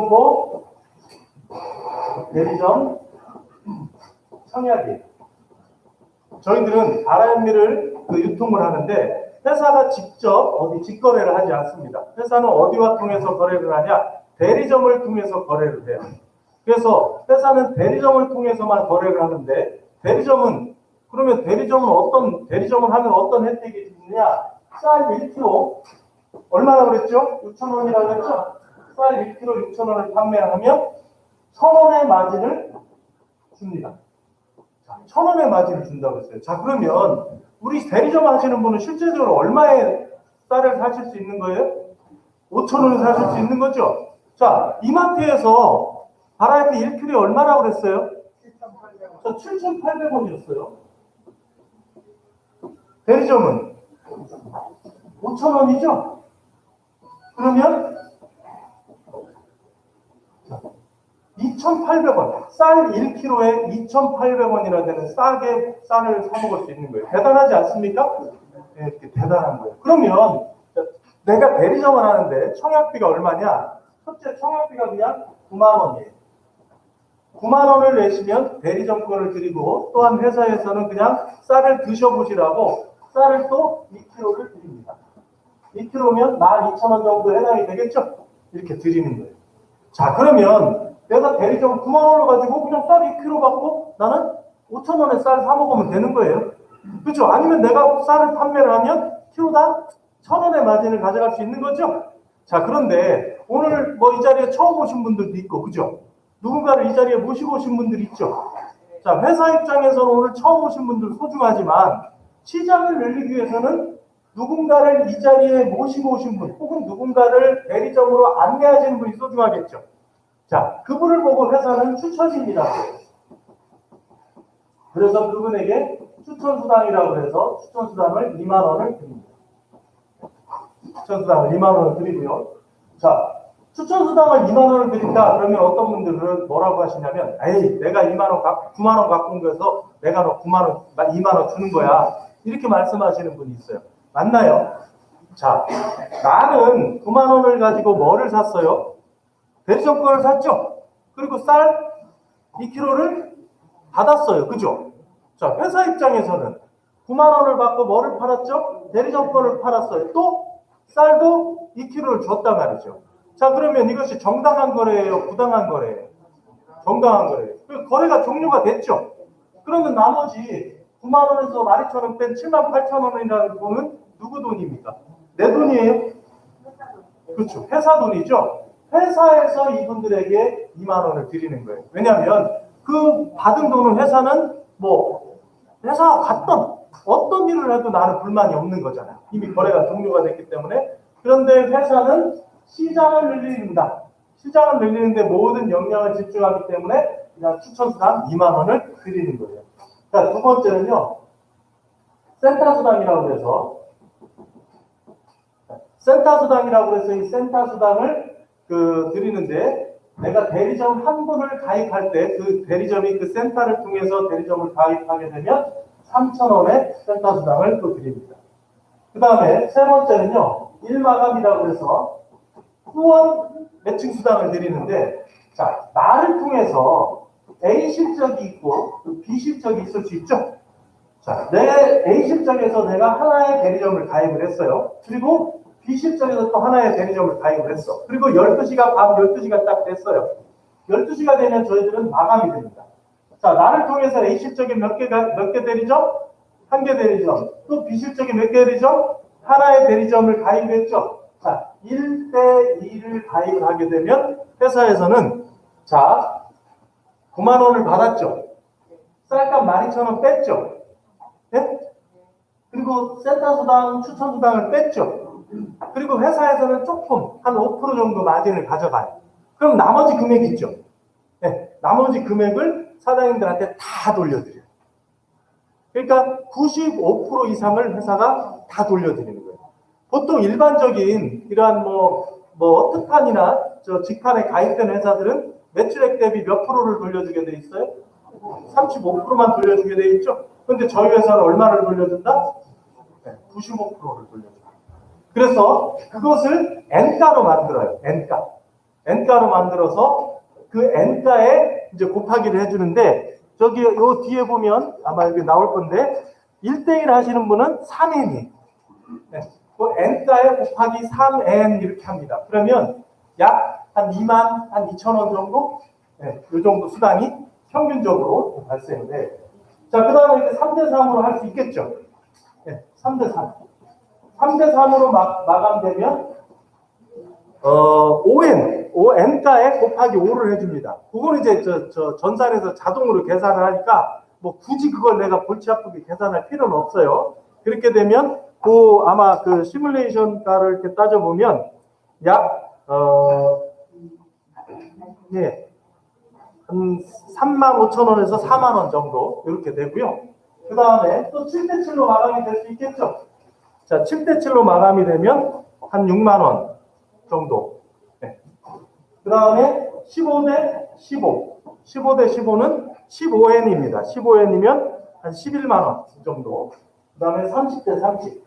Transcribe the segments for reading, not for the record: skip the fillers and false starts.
대리점고 대리점 청약이에요. 저희들은 RMB를 유통을 하는데 회사가 직접 어디 직거래를 하지 않습니다. 회사는 어디와 통해서 거래를 하냐? 대리점을 통해서 거래를 해요. 그래서 회사는 대리점을 통해서만 거래를 하는데 그러면 대리점을 하면 어떤 혜택이 있느냐? 쌀 1kg 얼마나 그랬죠? 6,000원이라고 그랬죠? 쌀 1kg 6,000원을 판매하면 1,000원의 마진을 줍니다. 1,000원의 마진을 준다고 했어요. 자, 그러면 우리 대리점 하시는 분은 실제적으로 얼마에 쌀을 사실 수 있는 거예요? 5,000원을 사실 수 있는 거죠? 자, 이마트에서 RMB 1kg에 얼마라고 그랬어요? 7,800원이었어요. 대리점은 5,000원이죠? 그러면 2,800원, 쌀 1kg에 2,800원이나 되는 싸게 쌀을 사 먹을 수 있는 거예요. 대단하지 않습니까? 네, 대단한 거예요. 그러면 내가 대리점을 하는데 청약비가 얼마냐? 첫째 청약비가 그냥 9만 원이에요. 9만 원을 내시면 대리점권을 드리고, 또한 회사에서는 그냥 쌀을 드셔보시라고 쌀을 또 2kg를 드립니다. 2kg면 12,000원 정도 해당이 되겠죠? 이렇게 드리는 거예요. 자, 그러면 내가 대리점 9만 원을 가지고 그냥 쌀 2kg 받고 나는 5,000원에 쌀 사 먹으면 되는 거예요. 그렇죠? 아니면 내가 쌀을 판매를 하면 키로당 1,000원의 마진을 가져갈 수 있는 거죠? 자, 그런데 오늘 이 자리에 처음 오신 분들도 있고, 그죠? 누군가를 이 자리에 모시고 오신 분들이 있죠? 자, 회사 입장에서는 오늘 처음 오신 분들 소중하지만 시장을 늘리기 위해서는 누군가를 이 자리에 모시고 오신 분, 혹은 누군가를 대리점으로 안내하시는 분이 소중하겠죠. 자, 그분을 보고 회사는 추천입니다. 그래서 그분에게 추천수당이라고 해서 추천수당을 2만 원을 드립니다. 추천수당을 2만 원을 드리고요. 자, 추천수당을 2만 원을 드린다. 그러면 어떤 분들은 뭐라고 하시냐면, 에이, 내가 9만 원 갖고 온 거여서 내가 너 2만 원 주는 거야. 이렇게 말씀하시는 분이 있어요. 맞나요? 자, 나는 9만 원을 가지고 뭐를 샀어요? 대리점권을 샀죠? 그리고 쌀 2kg를 받았어요. 그죠? 자, 회사 입장에서는 9만 원을 받고 뭐를 팔았죠? 대리점권을 팔았어요. 또 쌀도 2kg를 줬단 말이죠. 자, 그러면 이것이 정당한 거래예요? 부당한 거래예요? 정당한 거래예요. 거래가 종료가 됐죠? 그러면 나머지 9만 원에서 12,000원 뺀 78,000원이라는 돈은 누구 돈입니까? 내 돈이에요? 그렇죠. 회사 돈이죠? 회사에서 이분들에게 2만 원을 드리는 거예요. 왜냐하면 그 받은 돈은 회사는 회사가 갔던 어떤 일을 해도 나는 불만이 없는 거잖아요. 이미 거래가 종료가 됐기 때문에. 그런데 회사는 시장을 늘립니다. 시장을 늘리는데 모든 역량을 집중하기 때문에 그냥 추천수당 2만 원을 드리는 거예요. 자, 두 번째는요, 센터수당이라고 해서 이 센터수당을 드리는데, 내가 대리점 한 분을 가입할 때 그 대리점이 그 센터를 통해서 대리점을 가입하게 되면 3,000원의 센터수당을 또 드립니다. 그 다음에 세 번째는요, 일마감이라고 해서 후원 매칭 수당을 드리는데, 자, 나를 통해서 A 실적이 있고 B 실적이 있을 수 있죠. 자, 내 A 실적에서 내가 하나의 대리점을 가입을 했어요. 그리고 B 실적에서 또 하나의 대리점을 가입을 했어. 그리고 밤 12시가 딱 됐어요. 12시가 되면 저희들은 마감이 됩니다. 자, 나를 통해서 A 실적에 몇 개 대리점? 한 개 대리점. 또 B 실적에 몇 개 대리점? 하나의 대리점을 가입했죠. 자, 1대2를 가입을 하게 되면 회사에서는, 자, 9만 원을 받았죠. 쌀값 12,000원 뺐죠. 네? 그리고 센터수당, 추천수당을 뺐죠. 그리고 회사에서는 조금 한 5% 정도 마진을 가져가요. 그럼 나머지 금액이 있죠. 네, 나머지 금액을 사장님들한테 다 돌려드려요. 그러니까 95% 이상을 회사가 다 돌려드리는 거예요. 보통 일반적인 이러한 특판이나 직판에 가입된 회사들은 매출액 대비 몇 프로를 돌려주게 돼 있어요? 35%만 돌려주게 돼 있죠. 근데 저희 회사는 얼마를 돌려준다? 95%를 돌려줘요. 그래서 그것을 N가로 만들어요. N가. N가로 만들어서 그 N가에 이제 곱하기를 해주는데, 저기 요 뒤에 보면 아마 여기 나올 건데 1대1 하시는 분은 3N이에요. 네. 그 N가에 곱하기 3N 이렇게 합니다. 그러면 약 한 2만, 한 2천 원 정도? 네, 요 정도 수당이 평균적으로 발생돼. 자, 그 다음에 이제 3대3으로 할 수 있겠죠? 네, 3대3. 3대3으로 마감되면, N가에 곱하기 5를 해줍니다. 그거는 이제 전산에서 자동으로 계산을 하니까, 뭐 굳이 그걸 내가 골치 아프게 계산할 필요는 없어요. 그렇게 되면, 아마 그 시뮬레이션 가를 이렇게 따져보면, 약, 예, 한 35,000원에서 4만원 정도 이렇게 되고요. 그 다음에 또 7대7로 마감이 될 수 있겠죠. 자, 7대7로 마감이 되면 한 6만원 정도. 네. 그 다음에 15대15. 15대15는 15N입니다. 15N이면 한 11만원 정도. 그 다음에 30대30을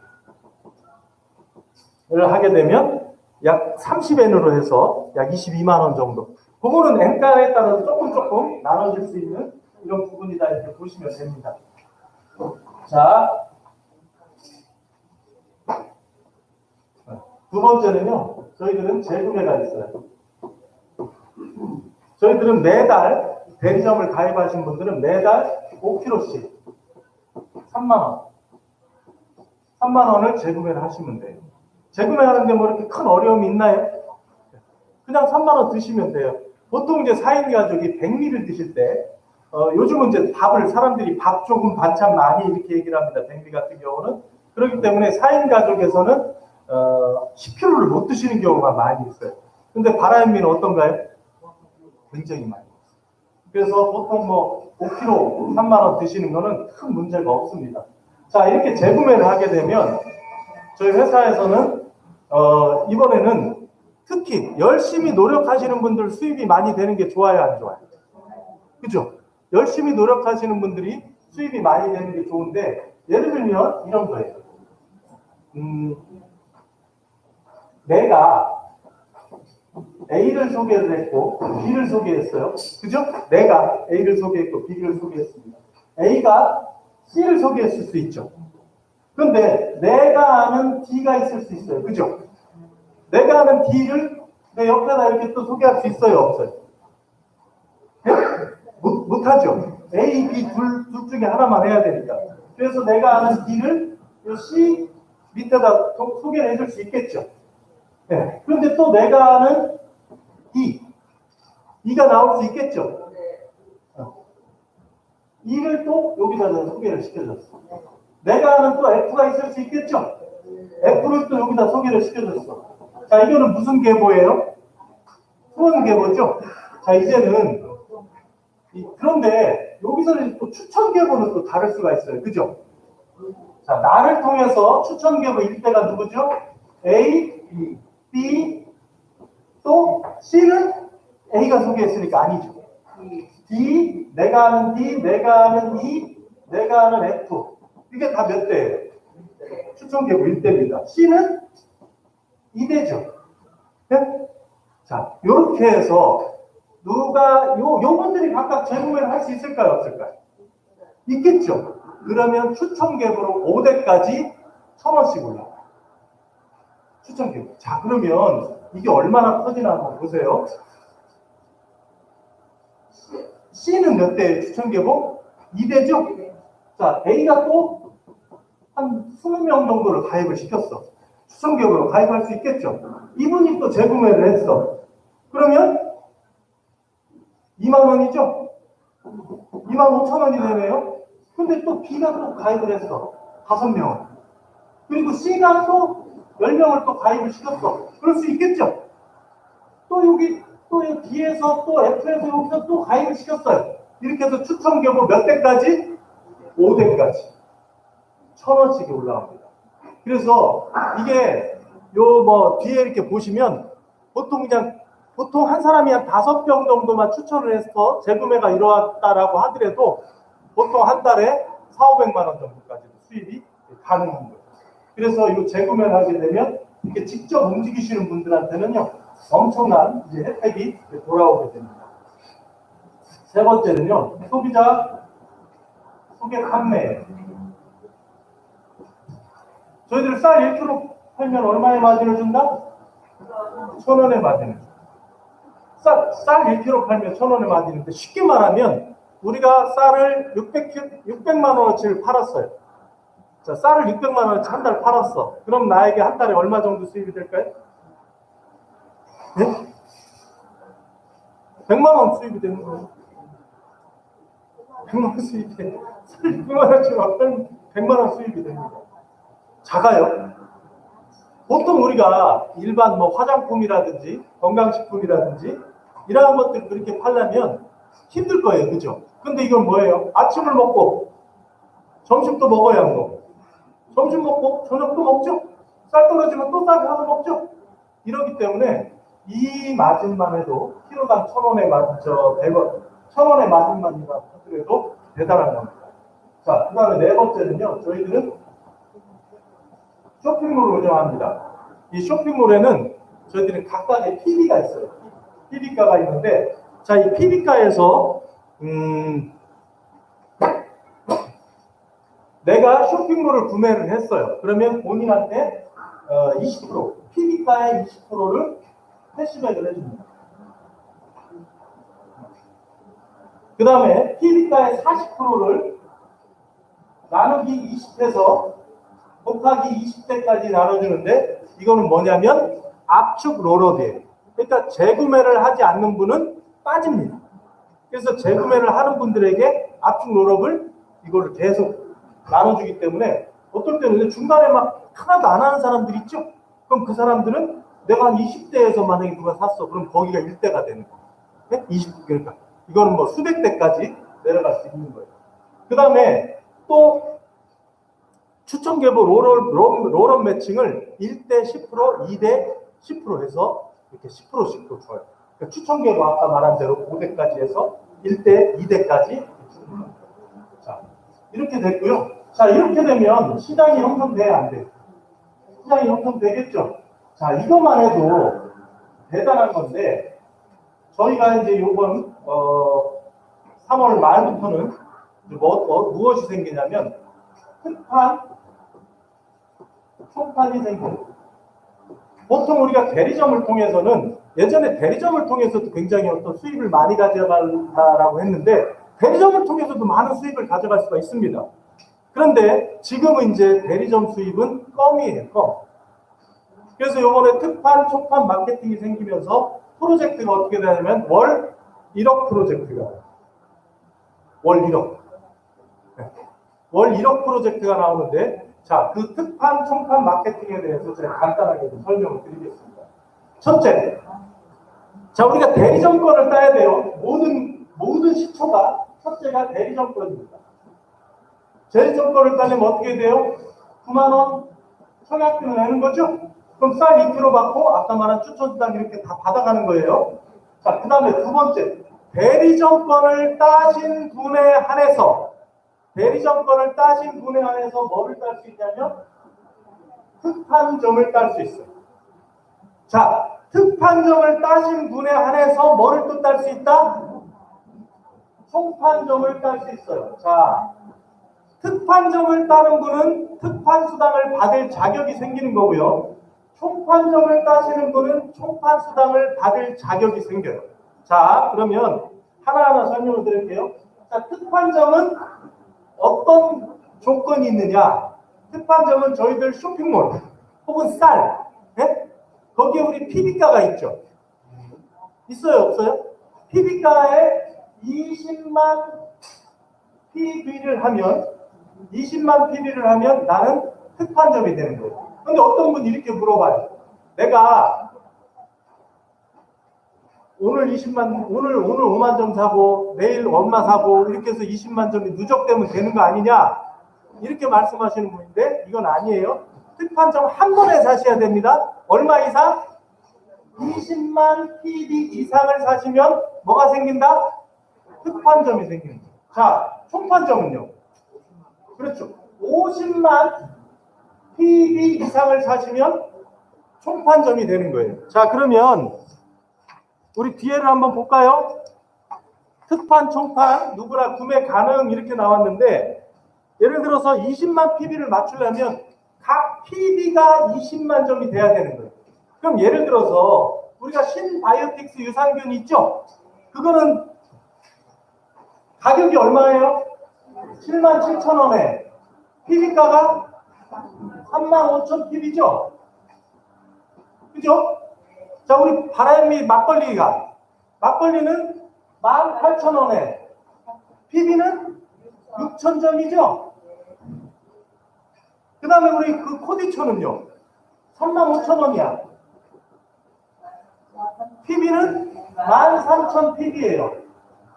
하게 되면 약 30N으로 해서 약 22만원 정도. 그거는 N가에 따라서 조금 나눠질 수 있는 이런 부분이다 이렇게 보시면 됩니다. 자, 두 번째는요, 저희들은 재구매가 있어요. 저희들은 매달 대리점을 가입하신 분들은 매달 5kg씩 3만원 3만원을 재구매를 하시면 돼요. 재구매하는데 뭐 이렇게 큰 어려움이 있나요? 그냥 3만원 드시면 돼요. 보통 이제 4인 가족이 100미를 드실 때, 요즘은 이제 사람들이 밥 조금 반찬 많이 이렇게 얘기를 합니다. 100미 같은 경우는. 그렇기 때문에 4인 가족에서는, 10kg를 못 드시는 경우가 많이 있어요. 근데 바라인미는 어떤가요? 굉장히 많이 있어요. 그래서 보통 뭐 5kg 3만원 드시는 거는 큰 문제가 없습니다. 자, 이렇게 재구매를 하게 되면, 저희 회사에서는, 이번에는 특히 열심히 노력하시는 분들 수입이 많이 되는 게 좋아요, 안 좋아요? 그죠? 열심히 노력하시는 분들이 수입이 많이 되는 게 좋은데, 예를 들면 이런 거예요. 내가 A를 소개를 했고 B를 소개했어요. 그죠? 내가 A를 소개했고 B를 소개했습니다. A가 C를 소개했을 수 있죠. 그런데 내가 아는 D가 있을 수 있어요. 그죠? 내가 아는 D를 내 옆에다 이렇게 또 소개할 수 있어요? 없어요? 네? 못하죠. A, B 둘 중에 하나만 해야 되니까. 그래서 내가 아는 D를 이 C 밑에다 소개를 해줄 수 있겠죠. 네. 그런데 또 내가 아는 E가 나올 수 있겠죠. E를 또 여기다 소개를 시켜줬어. 내가 아는 또 F가 있을 수 있겠죠. F를 또 여기다 소개를 시켜줬어. 자, 이거는 무슨 계보예요? 후원 계보죠. 자, 이제는 그런데 여기서는 또 추천 계보는 또 다를 수가 있어요. 그죠? 자, 나를 통해서 추천 계보 1대가 누구죠? A, B, 또 C는 A가 소개했으니까 아니죠. D, 내가 아는 D, 내가 아는 E, 내가 아는 F. 이게 다 몇 대예요? 추천 계보 1대입니다. C는 2대죠. 네? 자, 요렇게 해서 요분들이 각각 재구매를 할 수 있을까요? 없을까요? 있겠죠. 그러면 추천 계보로 5대까지 1,000원씩 올라가요. 추천 계보. 자, 그러면 이게 얼마나 커지나 한번 보세요. C는 몇 대예요? 추천 계보? 2대죠? 자, A가 또 한 20명 정도를 가입을 시켰어. 추천 계보로 가입할 수 있겠죠. 이분이 또 재구매를 했어. 그러면 2만원이죠? 25,000원이 되네요. 근데 또 B가 또 가입을 했어. 5명. 그리고 C가 또 10명을 또 가입을 시켰어. 그럴 수 있겠죠? 또 여기 D에서 또 F에서 여기서 또 가입을 시켰어요. 이렇게 해서 추천 계보 몇 대까지? 5대까지. 1,000원씩이 올라갑니다. 그래서 이게 뒤에 이렇게 보시면 보통 한 사람이 한 5병 정도만 추천을 해서 재구매가 이루어졌다라고 하더라도 보통 한 달에 4,500만 원 정도까지 수입이 가능한 거예요. 그래서 이 재구매를 하게 되면 이렇게 직접 움직이시는 분들한테는요, 엄청난 이제 혜택이 돌아오게 됩니다. 세 번째는요, 소비자 소개 판매. 저희들 쌀 1kg 팔면 얼마의 마진을 준다? 1,000원의 마진을. 쌀 1kg 팔면 1,000원의 마진인데, 쉽게 말하면 우리가 쌀을 600만 원어치를 팔았어요. 자, 쌀을 600만 원어치 한 달 팔았어. 그럼 나에게 한 달에 얼마 정도 수입이 될까요? 네? 100만 원 수입이 되는 거예요. 100만 원 수입이 돼. 쌀 600만 원어치 팔면 100만 원 수입이 됩니다. 작아요. 보통 우리가 일반 뭐 화장품이라든지 건강식품이라든지 이러한 것들 그렇게 팔려면 힘들 거예요. 그죠? 근데 이건 뭐예요? 아침을 먹고 점심도 먹어야 하는 거고, 점심 먹고 저녁도 먹죠? 쌀 떨어지면 또 쌀 사서 먹죠? 이러기 때문에 이 마진만 해도 키로당 1,000원의 마진, 100원, 1,000원의 마진만이라고 하더라도 대단한 겁니다. 자, 그 다음에 네 번째는요, 저희들은 쇼핑몰을 운영합니다. 이 쇼핑몰에는 저희들은 각각의 PB가 있어요. PB가가 있는데, 자, 이 PB가에서 내가 쇼핑몰을 구매를 했어요. 그러면 본인한테 20%, PB가의 20%를 캐시백을 해줍니다. 그 다음에 PB가의 40%를 나누기 20해서 곱하기 20대까지 나눠주는데, 이거는 뭐냐면 압축 롤업이에요. 그러니까 재구매를 하지 않는 분은 빠집니다. 그래서 재구매를 하는 분들에게 압축 롤업을 이거를 계속 나눠주기 때문에, 어떨 때는 중간에 막 하나도 안 하는 사람들 있죠? 그럼 그 사람들은 내가 한 20대에서 만약에 누가 샀어. 그럼 거기가 1대가 되는 거예요. 네? 20, 그러니까 이거는 뭐 수백 대까지 내려갈 수 있는 거예요. 그 다음에 또 추천 계보 롤업 매칭을 1대 10%, 2대 10% 해서 이렇게 10%씩도 줘요. 그러니까 추천 계보 아까 말한 대로 5대까지 해서 1대, 2대까지. 자, 이렇게 됐고요. 자, 이렇게 되면 시장이 형성돼야 안 돼요. 시장이 형성되겠죠. 자, 이것만 해도 대단한 건데, 저희가 이제 이번 3월 말부터는 무엇이 생기냐면 특판, 총판이 생겨요. 보통 우리가 대리점을 통해서는, 예전에 대리점을 통해서도 굉장히 어떤 수입을 많이 가져간다라고 했는데, 대리점을 통해서도 많은 수입을 가져갈 수가 있습니다. 그런데 지금은 이제 대리점 수입은 껌이에요, 껌. 그래서 이번에 특판, 총판 마케팅이 생기면서 프로젝트가 어떻게 되냐면 월 1억 프로젝트가, 월 1억. 월 1억 프로젝트가 나오는데, 자, 그 특판, 총판 마케팅에 대해서 제가 간단하게 좀 설명을 드리겠습니다. 첫째, 자, 우리가 대리점권을 따야 돼요. 모든 시초가 첫째가 대리점권입니다. 대리점권을 따려면 어떻게 돼요? 9만 원 청약비를 내는 거죠? 그럼 쌀 2kg 받고 아까 말한 추천수당 이렇게 다 받아가는 거예요. 자, 그 다음에 두 번째, 대리점권을 따신 분에 한해서, 대리점권을 따신 분에 한해서 뭐를 딸 수 있냐면 특판점을 딸 수 있어요. 자, 특판점을 따신 분에 한해서 뭐를 또 딸 수 있다? 총판점을 딸 수 있어요. 자, 특판점을 따는 분은 특판수당을 받을 자격이 생기는 거고요. 총판점을 따시는 분은 총판수당을 받을 자격이 생겨요. 자, 그러면 하나하나 설명을 드릴게요. 자, 특판점은 어떤 조건이 있느냐? 특판점은 저희들 쇼핑몰 혹은 쌀, 네? 거기에 우리 PB가가 있죠. 있어요, 없어요? PB가에 20만 PB를 하면, 20만 PB를 하면 나는 특판점이 되는 거예요. 근데 어떤 분이 이렇게 물어봐요. 내가 오늘 5만 점 사고 내일 얼마 사고 이렇게 해서 20만 점이 누적되면 되는 거 아니냐? 이렇게 말씀하시는 분인데, 이건 아니에요. 특판점 한 번에 사셔야 됩니다. 얼마 이상? 20만 PB 이상을 사시면 뭐가 생긴다? 특판점이 생기는 거예요. 자, 총판점은요? 그렇죠. 50만 PB 이상을 사시면 총판점이 되는 거예요. 자, 그러면 우리 뒤에를 한번 볼까요? 특판, 총판, 누구나 구매 가능 이렇게 나왔는데, 예를 들어서 20만 PB를 맞추려면 각 PB가 20만 점이 돼야 되는 거예요. 그럼 예를 들어서 우리가 신바이오틱스 유산균 있죠? 그거는 가격이 얼마예요? 77,000원에 PB가가 35,000 PB죠? 그죠? 자, 우리 바람미 막걸리는 18,000원에 PB는 6,000점이죠? 그 다음에 우리 그 코디초는요? 35,000원이야. PB는 13,000 PB예요.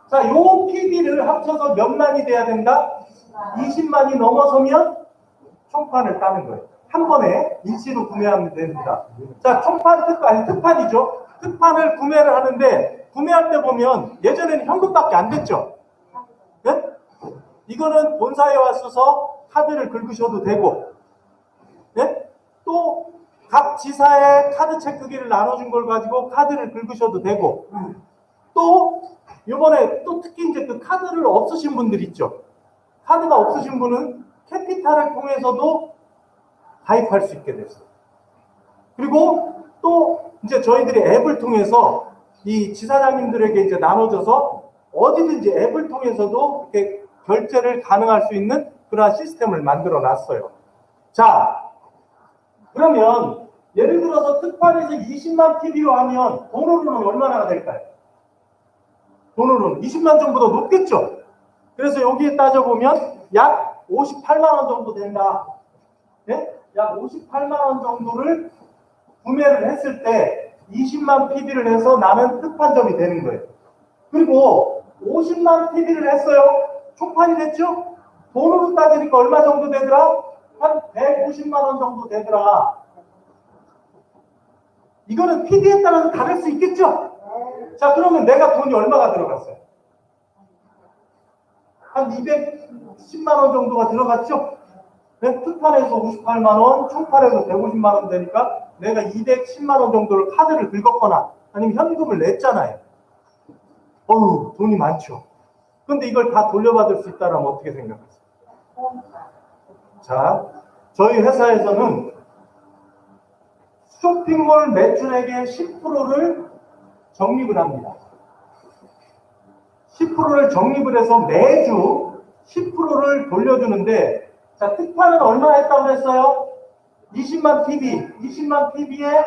자, 요 PB를 합쳐서 몇 만이 돼야 된다? 20만이 넘어서면 총판을 따는 거예요. 한 번에 일시로 구매하면 됩니다. 자, 특판이죠. 특판을 구매를 하는데, 구매할 때 보면 예전에는 현금밖에 안 됐죠. 네? 이거는 본사에 왔어서 카드를 긁으셔도 되고, 네? 또 각 지사에 카드 체크기를 나눠준 걸 가지고 카드를 긁으셔도 되고, 또 이번에 또 특히 이제 그 카드를 없으신 분들 있죠. 카드가 없으신 분은 캐피탈을 통해서도 가입할 수 있게 됐어요. 그리고 또 이제 저희들이 앱을 통해서 이 지사장님들에게 이제 나눠줘서 어디든지 앱을 통해서도 이렇게 결제를 가능할 수 있는 그런 시스템을 만들어 놨어요. 자, 그러면 예를 들어서 특판에서 20만 PB로 하면 돈으로는 얼마나 될까요? 돈으로는 20만 점보다 높겠죠? 그래서 여기에 따져보면 약 58만 원 정도 된다. 네? 약 58만 원 정도를 구매를 했을 때 20만 PB를 해서 나는 특판점이 되는 거예요. 그리고 50만 PB를 했어요. 총판이 됐죠? 돈으로 따지니까 얼마 정도 되더라? 한 150만 원 정도 되더라. 이거는 PB에 따라서 다를 수 있겠죠? 자, 그러면 내가 돈이 얼마가 들어갔어요? 한 210만 원 정도가 들어갔죠? 네? 특판에서 58만 원, 총판에서 150만 원 되니까 내가 210만 원 정도를 카드를 긁었거나 아니면 현금을 냈잖아요. 어휴, 돈이 많죠. 근데 이걸 다 돌려받을 수 있다면 어떻게 생각하세요? 자, 저희 회사에서는 쇼핑몰 매출액의 10%를 적립을 합니다. 10%를 적립을 해서 매주 10%를 돌려주는데, 자, 특판은 얼마 했다고 그랬어요? 20만 PB, 20만 PB에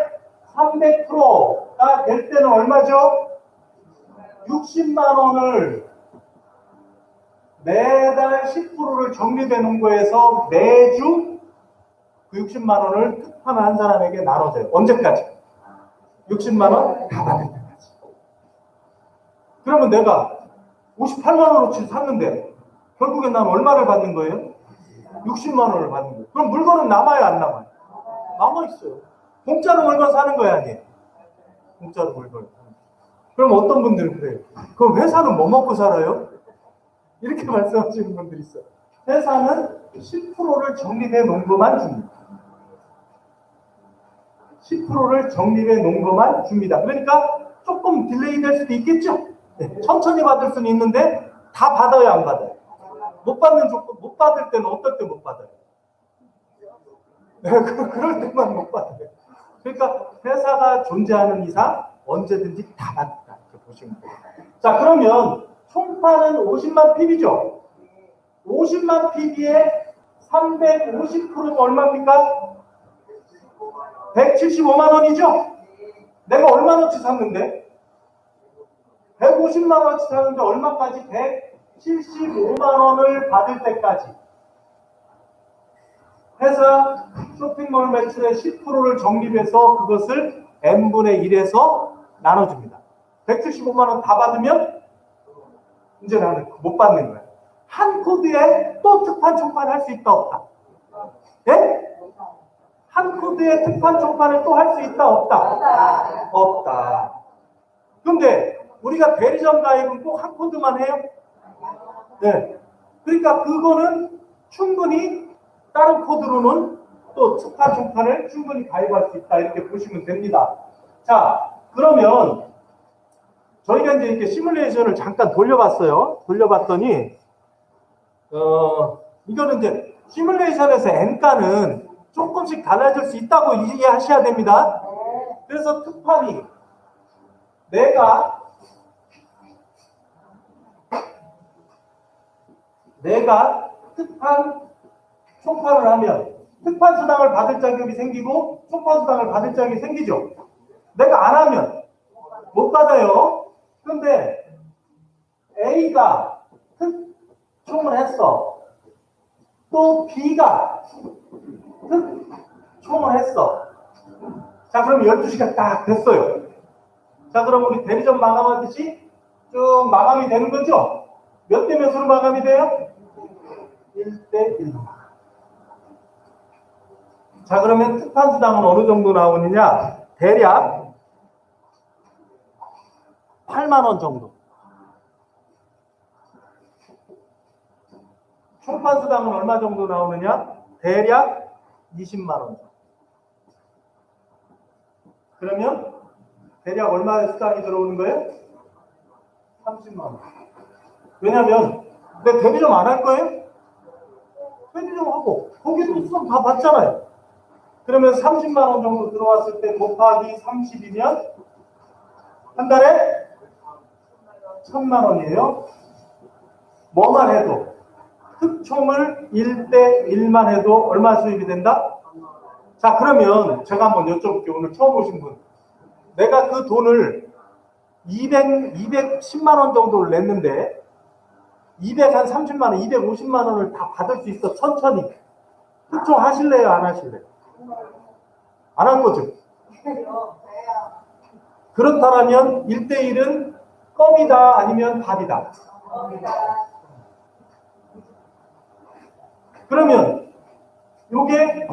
300%가 될 때는 얼마죠? 60만 원을 매달 10%를 적립해 놓은 거에서 매주 그 60만 원을 특판 한 사람에게 나눠줘요. 언제까지? 60만 원 다 받을 때까지. 그러면 내가 58만 원어치 샀는데 결국엔 난 얼마를 받는 거예요? 60만 원을 받는 거예요. 그럼 물건은 남아요, 안 남아요? 남아있어요. 공짜로 물건 사는 거야, 아니에요? 공짜로 물건. 그럼 어떤 분들은 그래요. 그럼 회사는 뭐 먹고 살아요? 이렇게 말씀하시는 분들이 있어요. 회사는 10%를 적립해 놓은 것만 줍니다. 10%를 적립해 놓은 것만 줍니다. 그러니까 조금 딜레이 될 수도 있겠죠? 네, 천천히 받을 수는 있는데 다 받아요, 안 받아요? 못 받을 때는 어떨 때 못 받아요? 네, 그럴 때만 못 받아요. 그러니까 회사가 존재하는 이상 언제든지 다 받는다. 이렇게 보시면 돼요. 자, 그러면 총판은 50만 PB죠? 50만 PB에 350%가 얼마입니까? 175만 원이죠? 내가 얼마나치 샀는데? 150만 원치 샀는데 얼마까지? 175만 원을 받을 때까지 회사 쇼핑몰 매출의 10%를 적립해서 그것을 n분의 1에서 나눠줍니다. 175만 원 다 받으면 이제 나는 못 받는 거야. 한 코드에 또 특판 총판 할 수 있다 없다? 예? 한 코드에 특판 총판을 또 할 수 있다 없다? 없다. 근데 우리가 대리점 가입은 꼭 한 코드만 해요? 네. 그러니까 그거는 충분히 다른 코드로는 또 특판 총판을 충분히 가입할 수 있다, 이렇게 보시면 됩니다. 자, 그러면 저희가 이제 이렇게 시뮬레이션을 잠깐 돌려봤어요. 돌려봤더니, 이거는 이제 시뮬레이션에서 N가는 조금씩 달라질 수 있다고 이해하셔야 됩니다. 그래서 특판이 내가 특판 총파를 하면 특판 수당을 받을 자격이 생기고 총파 수당을 받을 자격이 생기죠. 내가 안 하면 못 받아요. 그런데 A가 특총을 했어. 또 B가 특총을 했어. 자, 그럼 12시가 딱 됐어요. 자, 그럼 우리 대리점 마감하듯이 쭉 마감이 되는 거죠? 몇 대 몇으로 마감이 돼요? 1대 1. 자, 그러면 특판 수당은 어느 정도 나오느냐? 대략 8만 원 정도. 총판 수당은 얼마 정도 나오느냐? 대략 20만 원 정도. 그러면 대략 얼마의 수당이 들어오는 거예요? 30만 원. 왜냐면 내 대리점 안 할 거예요? 대리점 하고 거기도 수당 다 받잖아요. 그러면 30만 원 정도 들어왔을 때 곱하기 30이면 한 달에 1000만 원이에요. 뭐만 해도 특총을 1대 1만 해도 얼마 수입이 된다? 자, 그러면 제가 한번 여쭤볼게요. 오늘 처음 오신 분. 내가 그 돈을 210만 원 정도를 냈는데 230만 원, 250만 원을 다 받을 수 있어. 천천히. 특총 하실래요? 안 하실래요? 안 할 거죠? 그렇다면 1대1은 껌이다 아니면 밥이다? 그러면 요게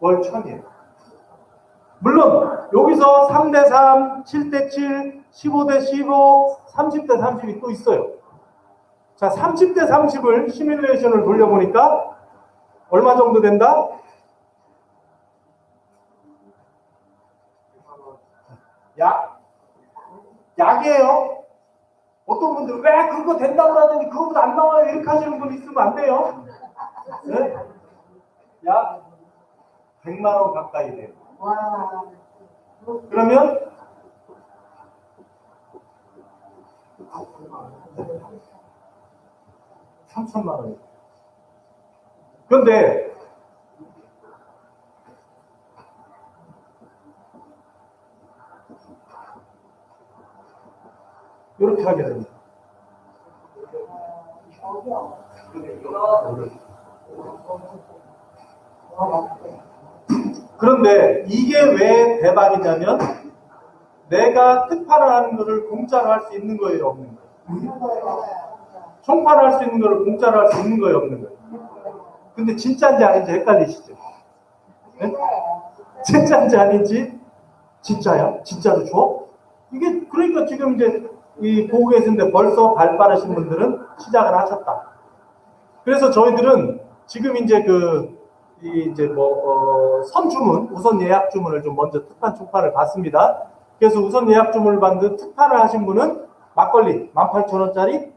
월 1000이에요. 물론 여기서 3대3, 7대7, 15대15, 30대30이 또 있어요. 자, 30대30을 시뮬레이션을 돌려보니까 얼마 정도 된다? 약이에요. 어떤 분들은 왜 그거 된다고 하더니 그거보다 안 나와요 이렇게 하시는 분 있으면 안 돼요. 네? 약 100만 원 가까이 돼요. 그러면 $3,000만 원. 그런데 이렇게 하게 됩니다. 그런데 이게 왜 대박이냐면 내가 특판을 하는 것을 공짜로 할 수 있는 거예요, 없는 거예요? 총판을 할 수 있는 것을 공짜로 할 수 있는 거예요, 없는 거예요? 근데 진짜인지 아닌지 헷갈리시죠? 네? 진짜인지 아닌지 진짜야? 진짜로 줘? 이게 그러니까 지금 이제 이 보고 계신데 벌써 발 빠르신 분들은 시작을 하셨다. 그래서 저희들은 지금 이제 선주문, 우선 예약 주문을 좀 먼저 특판 총판을 받습니다. 그래서 우선 예약 주문을 받는 특판을 하신 분은 막걸리 18,000원짜리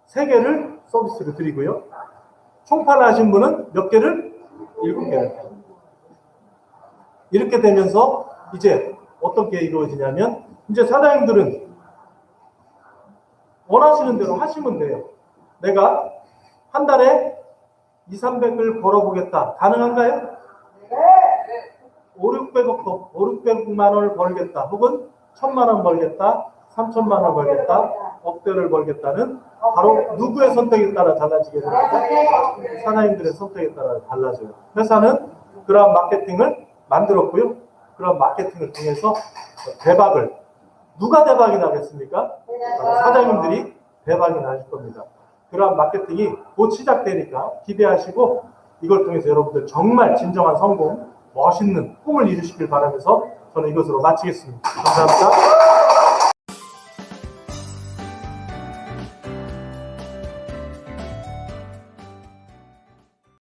3개를 서비스로 드리고요. 총판을 하신 분은 몇 개를? 7개를. 이렇게 되면서 이제 어떤 게 이루어지냐면 이제 사장님들은 원하시는 대로 하시면 돼요. 내가 한 달에 200~300을 벌어보겠다. 가능한가요? 네. 500~600만 원을 벌겠다. 혹은 1000만 원 벌겠다. 3000만 원 벌겠다. 억대를 벌겠다는 바로 누구의 선택에 따라 달라지게 됩니다. 사장님들의 선택에 따라 달라져요. 회사는 그러한 마케팅을 만들었고요. 그런 마케팅을 통해서 누가 대박이 나겠습니까? 사장님들이 대박이 나실 겁니다. 그러한 마케팅이 곧 시작되니까 기대하시고 이걸 통해서 여러분들 정말 진정한 성공, 멋있는 꿈을 이루시길 바라면서 저는 이것으로 마치겠습니다. 감사합니다.